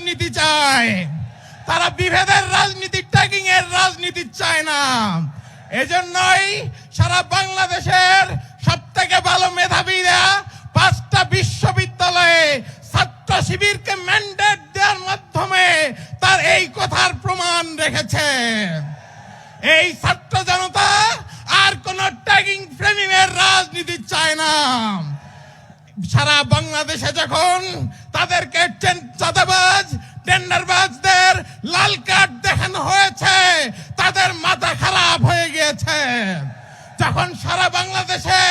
রাজনীতি চায়, তারা বিভেদের রাজনীতি, ট্যাগিং এর রাজনীতি চায় না। এজন্যই সারা বাংলাদেশের সবথেকে ভালো মেধাবীরা 5টা বিশ্ববিদ্যালয়ে ছাত্র শিবিরকে ম্যান্ডেট দেওয়ার মাধ্যমে তার এই কথার প্রমাণ রেখেছে। এই ছাত্র জনতা আর কোন ট্যাগিং ফ্রেমিংয়ের রাজনীতি চায় না। সারা বাংলাদেশে যখন তাদেরকে চাঁদাবাজ, টেন্ডারবাজদের লাল কার্ড দেখানো হয়েছে, তাদের মাথা খারাপ হয়ে গিয়েছে। যখন সারা বাংলাদেশে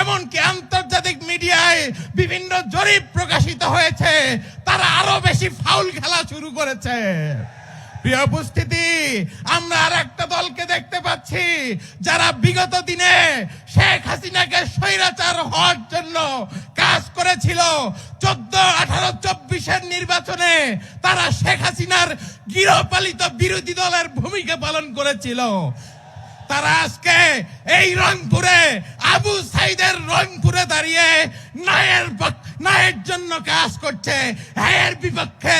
এমনকি আন্তর্জাতিক মিডিয়ায় বিভিন্ন জরিপ প্রকাশিত হয়েছে, তারা আরো বেশি ফাউল খেলা শুরু করেছে। প্রিয় উপস্থিতি, আমরা আর একটা দলকে দেখতে পাচ্ছি যারা বিগত দিনে শেখ হাসিনাকে স্বৈরাচার হওয়ার জন্য কাজ করেছিল। 14, 18, 24-এর নির্বাচনে তারা শেখ হাসিনার গৃহপালিত বিরোধী দলের ভূমিকা পালন করেছিল। তারা আজকে এই রংপুরে, আবু সাইদের রংপুরে দাঁড়িয়ে ন্যায়ের জন্য কাজ করছে, হ্যায়ের বিপক্ষে,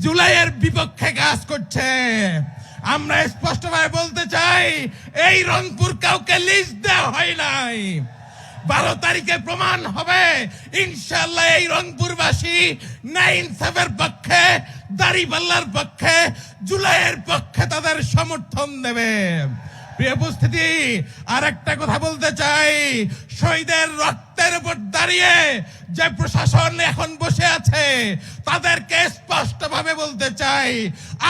জুলাইয়ের বিপক্ষে কাজ করছে। আমরা স্পষ্টভাবে বলতে চাই, এই রংপুর কাউকে লিস্ট দেওয়া হয় নাই। 12 তারিখে প্রমাণ হবে ইনশাআল্লাহ এই রংপুরবাসী ন্যায় ইনসাফের পক্ষে, দাড়িপাল্লার পক্ষে, জুলাইয়ের পক্ষে তাদের সমর্থন দেবে। প্রিয় উপস্থিতি, আর একটা কথা বলতে চাই, শহীদের রক্তের উপর দাঁড়িয়ে যে প্রশাসন এখন বসে আছে, তাদেরকে স্পষ্টভাবে বলতে চাই,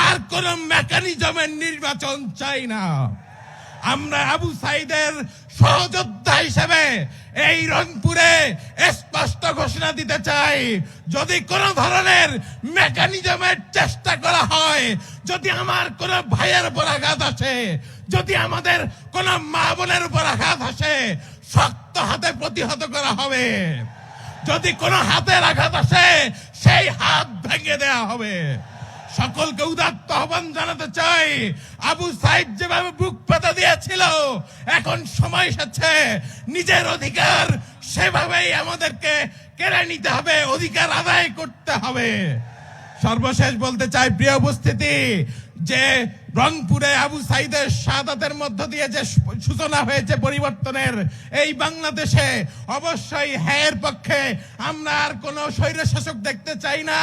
আর কোন মেকানিজমের নির্বাচন চাই না। আমরা আবু সাইদের সহযোদ্ধা হিসেবে এই রংপুরে স্পষ্ট ঘোষণা দিতে চাই, যদি কোন ধরনের মেকানিজমের চেষ্টা করা হয়, যদি আমার কোন ভাইয়ের উপর আঘাত আসে, যদি আমাদের কোন মা বোনের উপর আঘাত আসে, শক্ত হাতে প্রতিহত করা হবে। যদি কোন হাতের আঘাত আসে, সেই হাত ভেঙে দেওয়া হবে। সকলকে উদাত্ত আহ্বান জানাতে চাই, আবু সাইদ যেভাবে বুক পাতা দিয়েছিল, এখন সময় এসেছে নিজের অধিকার সেভাবেই আমাদেরকে কেড়ে নিতে হবে, অধিকার আদায় করতে হবে। সর্বশেষ বলতে চাই, প্রিয় উপস্থিতি, যে রংপুরে আবু সাইদের শাহাদাতের মধ্য দিয়ে যে সূচনা হয়েছে পরিবর্তনের, এই বাংলাদেশে অবশ্যই হ্যায়ের পক্ষে। আমরা আর কোন স্বৈরশাসক দেখতে চাই না,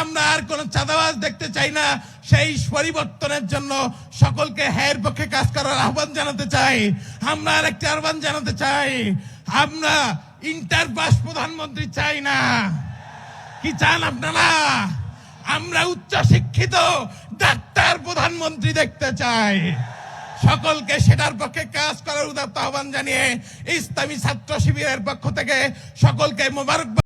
আমরা আর কোন চাঁদাবাজ দেখতে চাই না। সেই পরিবর্তনের জন্য সকলকে হ্যায়ের পক্ষে কাজ করার আহ্বান জানাতে চাই। আমরা আর একটি আহ্বান জানাতে চাই, আমরা ইন্টারপাস প্রধানমন্ত্রী চাই না। কি চান আপনারা? আমরা উচ্চ শিক্ষিত ডাক্তার প্রধানমন্ত্রী দেখতে চাই। সকলকে সেটার পক্ষে কাজ করার উদাত্ত আহ্বান জানিয়ে ইসলামী ছাত্র শিবিরের পক্ষ থেকে সকলকে মোবারক।